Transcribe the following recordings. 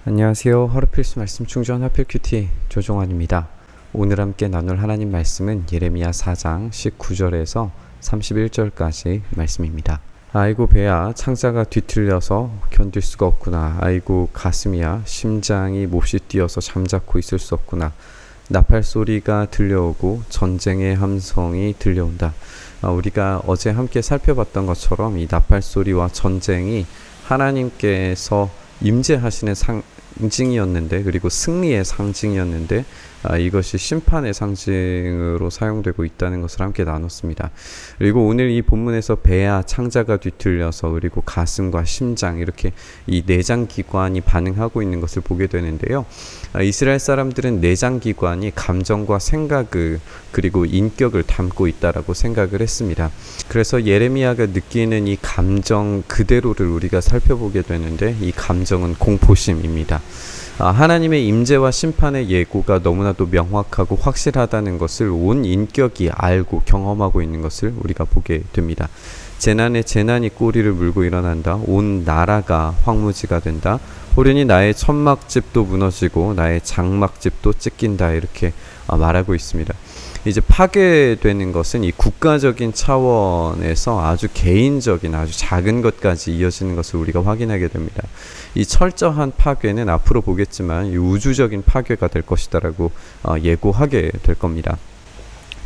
안녕하세요. 하루 필수 말씀 충전 하필 큐티 조종환입니다. 오늘 함께 나눌 하나님 말씀은 예레미야 4장 19절에서 31절까지 말씀입니다. 아이고 배야 창자가 뒤틀려서 견딜 수가 없구나. 아이고 가슴이야 심장이 몹시 뛰어서 잠자코 있을 수 없구나. 나팔 소리가 들려오고 전쟁의 함성이 들려온다. 우리가 어제 함께 살펴봤던 것처럼 이 나팔 소리와 전쟁이 하나님께서 임재하시는 상징이었는데, 그리고 승리의 상징이었는데, 이것이 심판의 상징으로 사용되고 있다는 것을 함께 나눴습니다. 그리고 오늘 이 본문에서 배야 창자가 뒤틀려서 그리고 가슴과 심장 이렇게 이 내장기관이 반응하고 있는 것을 보게 되는데요. 이스라엘 사람들은 내장기관이 감정과 생각을 그리고 인격을 담고 있다라고 생각을 했습니다. 그래서 예레미야가 느끼는 이 감정 그대로를 우리가 살펴보게 되는데, 이 감정은 공포심입니다. 하나님의 임재와 심판의 예고가 너무나도 명확하고 확실하다는 것을 온 인격이 알고 경험하고 있는 것을 우리가 보게 됩니다. 재난에 재난이 꼬리를 물고 일어난다. 온 나라가 황무지가 된다. 호련히 나의 천막집도 무너지고 나의 장막집도 찢긴다. 이렇게 말하고 있습니다. 이제 파괴되는 것은 이 국가적인 차원에서 아주 개인적인 아주 작은 것까지 이어지는 것을 우리가 확인하게 됩니다. 이 철저한 파괴는 앞으로 보겠지만 이 우주적인 파괴가 될 것이다라고 예고하게 될 겁니다.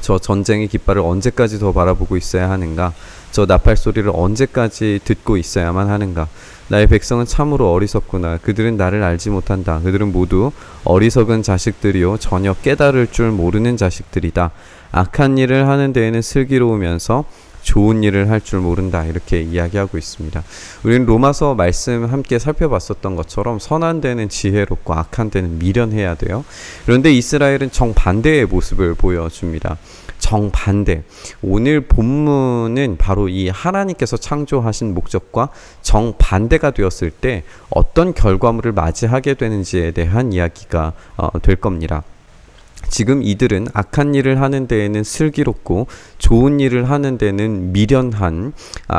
저 전쟁의 깃발을 언제까지 더 바라보고 있어야 하는가? 저 나팔 소리를 언제까지 듣고 있어야만 하는가? 나의 백성은 참으로 어리석구나. 그들은 나를 알지 못한다. 그들은 모두 어리석은 자식들이요 전혀 깨달을 줄 모르는 자식들이다. 악한 일을 하는 데에는 슬기로우면서 좋은 일을 할 줄 모른다. 이렇게 이야기하고 있습니다. 우리는 로마서 말씀 함께 살펴봤었던 것처럼 선한 데는 지혜롭고 악한 데는 미련해야 돼요. 그런데 이스라엘은 정반대의 모습을 보여줍니다. 정반대. 오늘 본문은 바로 이 하나님께서 창조하신 목적과 정반대가 되었을 때 어떤 결과물을 맞이하게 되는지에 대한 이야기가 될 겁니다. 지금 이들은 악한 일을 하는 데에는 슬기롭고 좋은 일을 하는 데는 미련한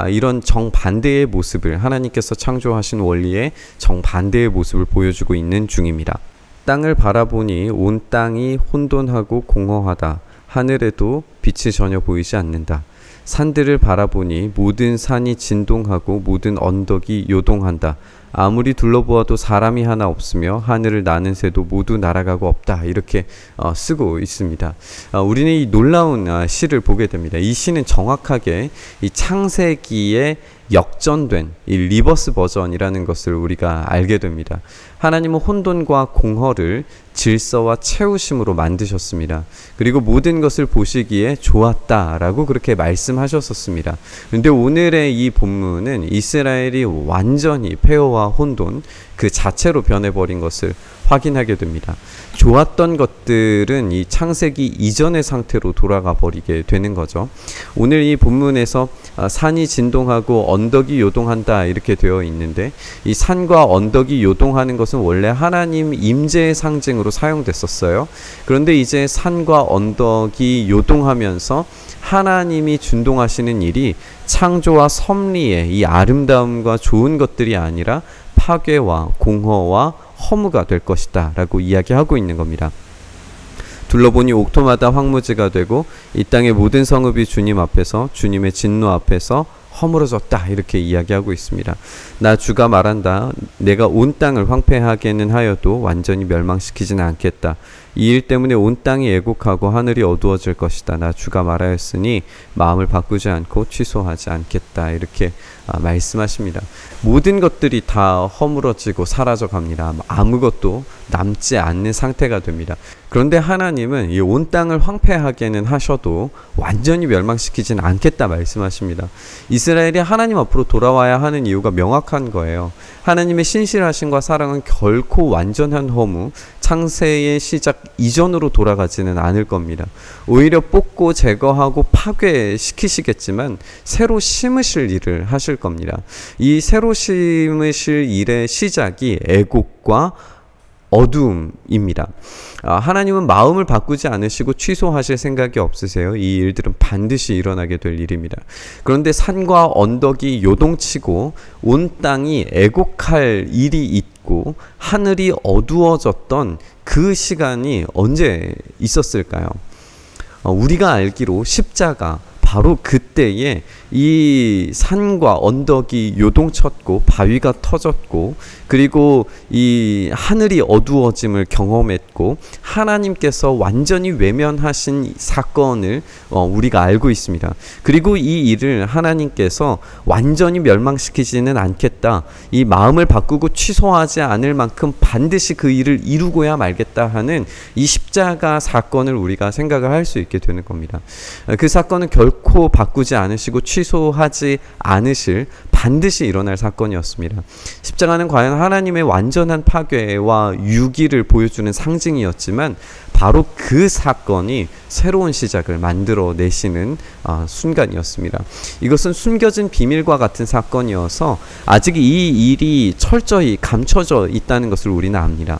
이런 정반대의 모습을, 하나님께서 창조하신 원리의 정반대의 모습을 보여주고 있는 중입니다. 땅을 바라보니 온 땅이 혼돈하고 공허하다. 하늘에도 빛이 전혀 보이지 않는다. 산들을 바라보니 모든 산이 진동하고 모든 언덕이 요동한다. 아무리 둘러보아도 사람이 하나 없으며 하늘을 나는 새도 모두 날아가고 없다. 이렇게 쓰고 있습니다. 우리는 이 놀라운 시를 보게 됩니다. 이 시는 정확하게 이 창세기에 역전된 이 리버스 버전이라는 것을 우리가 알게 됩니다. 하나님은 혼돈과 공허를 질서와 채우심으로 만드셨습니다. 그리고 모든 것을 보시기에 좋았다라고 그렇게 말씀하셨었습니다. 그런데 오늘의 이 본문은 이스라엘이 완전히 폐허와 혼돈 그 자체로 변해버린 것을 확인하게 됩니다. 좋았던 것들은 이 창세기 이전의 상태로 돌아가 버리게 되는 거죠. 오늘 이 본문에서 산이 진동하고 언덕이 요동한다 이렇게 되어 있는데, 이 산과 언덕이 요동하는 것은 원래 하나님 임재의 상징으로 사용됐었어요. 그런데 이제 산과 언덕이 요동하면서 하나님이 준동하시는 일이 창조와 섭리의 이 아름다움과 좋은 것들이 아니라 파괴와 공허와 허무가 될 것이다 라고 이야기하고 있는 겁니다. 둘러보니 옥토마다 황무지가 되고 이 땅의 모든 성읍이 주님 앞에서, 주님의 진노 앞에서 허물어졌다 이렇게 이야기하고 있습니다. 나 주가 말한다. 내가 온 땅을 황폐하게는 하여도 완전히 멸망시키지는 않겠다. 이 일 때문에 온 땅이 애곡하고 하늘이 어두워질 것이다. 나 주가 말하였으니 마음을 바꾸지 않고 취소하지 않겠다. 이렇게 말씀하십니다. 모든 것들이 다 허물어지고 사라져 갑니다. 아무것도 남지 않는 상태가 됩니다. 그런데 하나님은 이 온 땅을 황폐하게는 하셔도 완전히 멸망시키지는 않겠다 말씀하십니다. 이스라엘이 하나님 앞으로 돌아와야 하는 이유가 명확한 거예요. 하나님의 신실하심과 사랑은 결코 완전한 허무, 창세의 시작 이전으로 돌아가지는 않을 겁니다. 오히려 뽑고 제거하고 파괴시키시겠지만 새로 심으실 일을 하실 겁니다. 이 새로 심으실 일의 시작이 애곡과 어두움입니다. 하나님은 마음을 바꾸지 않으시고 취소하실 생각이 없으세요. 이 일들은 반드시 일어나게 될 일입니다. 그런데 산과 언덕이 요동치고 온 땅이 애곡할 일이 있고 하늘이 어두워졌던 그 시간이 언제 있었을까요? 우리가 알기로 십자가, 바로 그때에 이 산과 언덕이 요동쳤고 바위가 터졌고 그리고 이 하늘이 어두워짐을 경험했고 하나님께서 완전히 외면하신 사건을 우리가 알고 있습니다. 그리고 이 일을 하나님께서 완전히 멸망시키지는 않겠다, 이 마음을 바꾸고 취소하지 않을 만큼 반드시 그 일을 이루고야 말겠다 하는 이 십자가 사건을 우리가 생각을 할 수 있게 되는 겁니다. 그 사건은 결코 바꾸지 않으시고 취소하지 않으실 반드시 일어날 사건이었습니다. 십자가는 과연 하나님의 완전한 파괴와 유기를 보여주는 상징이었지만 바로 그 사건이 새로운 시작을 만들어내시는 순간이었습니다. 이것은 숨겨진 비밀과 같은 사건이어서 아직 이 일이 철저히 감춰져 있다는 것을 우리는 압니다.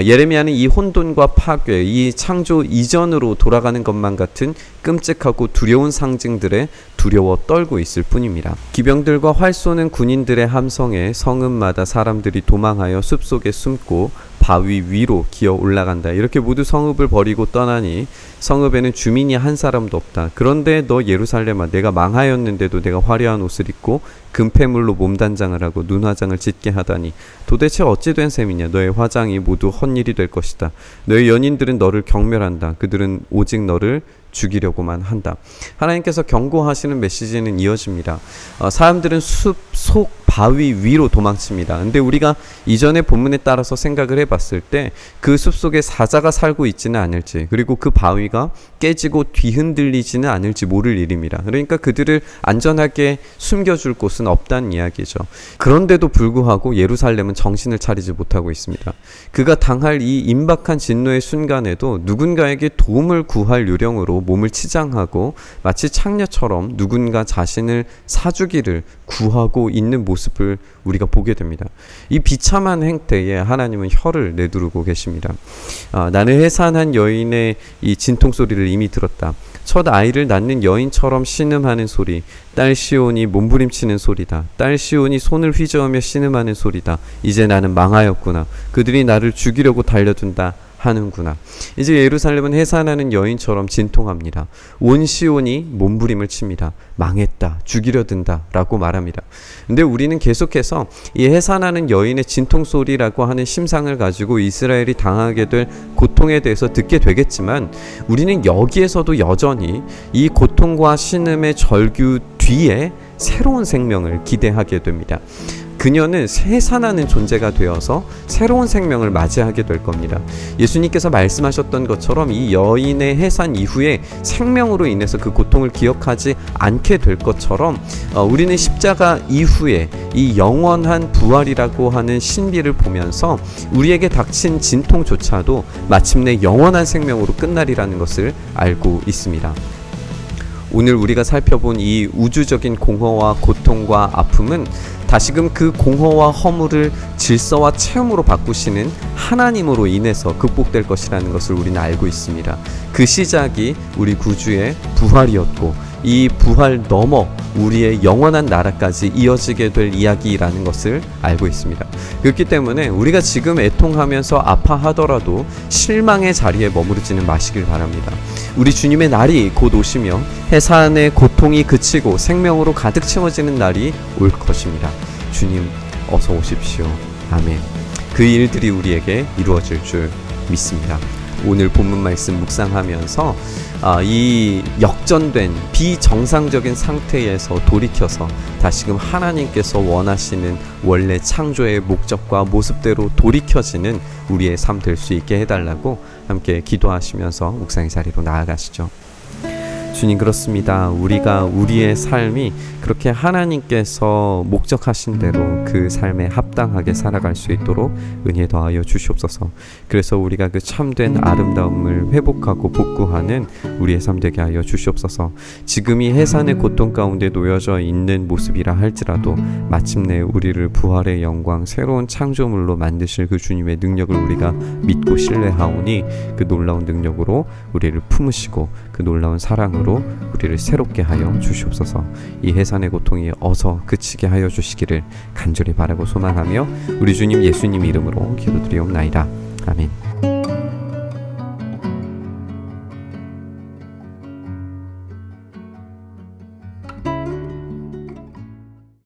예레미야는 이 혼돈과 파괴, 이 창조 이전으로 돌아가는 것만 같은 끔찍하고 두려운 상징들에 두려워 떨고 있을 뿐입니다. 기병들과 활 쏘는 군인들의 함성에 성읍마다 사람들이 도망하여 숲속에 숨고 바위 위로 기어 올라간다. 이렇게 모두 성읍을 버리고 떠나니 성읍에는 주민이 한 사람도 없다. 그런데 너 예루살렘아, 내가 망하였는데도 내가 화려한 옷을 입고 금폐물로 몸단장을 하고 눈화장을 짙게 하다니 도대체 어찌 된 셈이냐. 너의 화장이 모두 헛일이 될 것이다. 너의 연인들은 너를 경멸한다. 그들은 오직 너를 죽이려고만 한다. 하나님께서 경고하시는 메시지는 이어집니다. 사람들은 숲 속 바위 위로 도망칩니다. 근데 우리가 이전의 본문에 따라서 생각을 해봤을 때 그 숲속에 사자가 살고 있지는 않을지, 그리고 그 바위가 깨지고 뒤흔들리지는 않을지 모를 일입니다. 그러니까 그들을 안전하게 숨겨줄 곳은 없다는 이야기죠. 그런데도 불구하고 예루살렘은 정신을 차리지 못하고 있습니다. 그가 당할 이 임박한 진노의 순간에도 누군가에게 도움을 구할 요령으로 몸을 치장하고 마치 창녀처럼 누군가 자신을 사주기를 구하고 있는 모습을 우리가 보게 됩니다. 이 비참한 행태에 하나님은 혀를 내두르고 계십니다. 나는 해산한 여인의 이 진통 소리를 이미 들었다. 첫 아이를 낳는 여인처럼 신음하는 소리, 딸 시온이 몸부림치는 소리다. 딸 시온이 손을 휘저으며 신음하는 소리다. 이제 나는 망하였구나. 그들이 나를 죽이려고 달려든다 하는구나. 이제 예루살렘은 해산하는 여인처럼 진통합니다. 온 시온이 몸부림을 칩니다. 망했다, 죽이려 든다 라고 말합니다. 근데 우리는 계속해서 이 해산하는 여인의 진통소리라고 하는 심상을 가지고 이스라엘이 당하게 될 고통에 대해서 듣게 되겠지만 우리는 여기에서도 여전히 이 고통과 신음의 절규 뒤에 새로운 생명을 기대하게 됩니다. 그녀는 해산하는 존재가 되어서 새로운 생명을 맞이하게 될 겁니다. 예수님께서 말씀하셨던 것처럼 이 여인의 해산 이후에 생명으로 인해서 그 고통을 기억하지 않게 될 것처럼 우리는 십자가 이후에 이 영원한 부활이라고 하는 신비를 보면서 우리에게 닥친 진통조차도 마침내 영원한 생명으로 끝나리라는 것을 알고 있습니다. 오늘 우리가 살펴본 이 우주적인 공허와 고통과 아픔은 다시금 그 공허와 허물을 질서와 체험으로 바꾸시는 하나님으로 인해서 극복될 것이라는 것을 우리는 알고 있습니다. 그 시작이 우리 구주의 부활이었고 이 부활 넘어 우리의 영원한 나라까지 이어지게 될 이야기라는 것을 알고 있습니다. 그렇기 때문에 우리가 지금 애통하면서 아파하더라도 실망의 자리에 머무르지는 마시길 바랍니다. 우리 주님의 날이 곧 오시며 해산의 고통이 그치고 생명으로 가득 채워지는 날이 올 것입니다. 주님 어서 오십시오. 아멘. 그 일들이 우리에게 이루어질 줄 믿습니다. 오늘 본문 말씀 묵상하면서 이 역전된 비정상적인 상태에서 돌이켜서 다시금 하나님께서 원하시는 원래 창조의 목적과 모습대로 돌이켜지는 우리의 삶 될 수 있게 해달라고 함께 기도하시면서 묵상의 자리로 나아가시죠. 주님, 그렇습니다. 우리가 우리의 삶이 그렇게 하나님께서 목적하신 대로 그 삶에 합당하게 살아갈 수 있도록 은혜 더하여 주시옵소서. 그래서 우리가 그 참된 아름다움을 회복하고 복구하는 우리의 삶 되게 하여 주시옵소서. 지금 이 해산의 고통 가운데 놓여져 있는 모습이라 할지라도 마침내 우리를 부활의 영광 새로운 창조물로 만드실 그 주님의 능력을 우리가 믿고 신뢰하오니 그 놀라운 능력으로 우리를 품으시고 그 놀라운 사랑으로 우리를 새롭게 하여 주시옵소서. 이 해산의 고통이 어서 그치게 하여 주시기를 간절히 바라고 소망하며 우리 주님 예수님 이름으로 기도드리옵나이다. 아멘.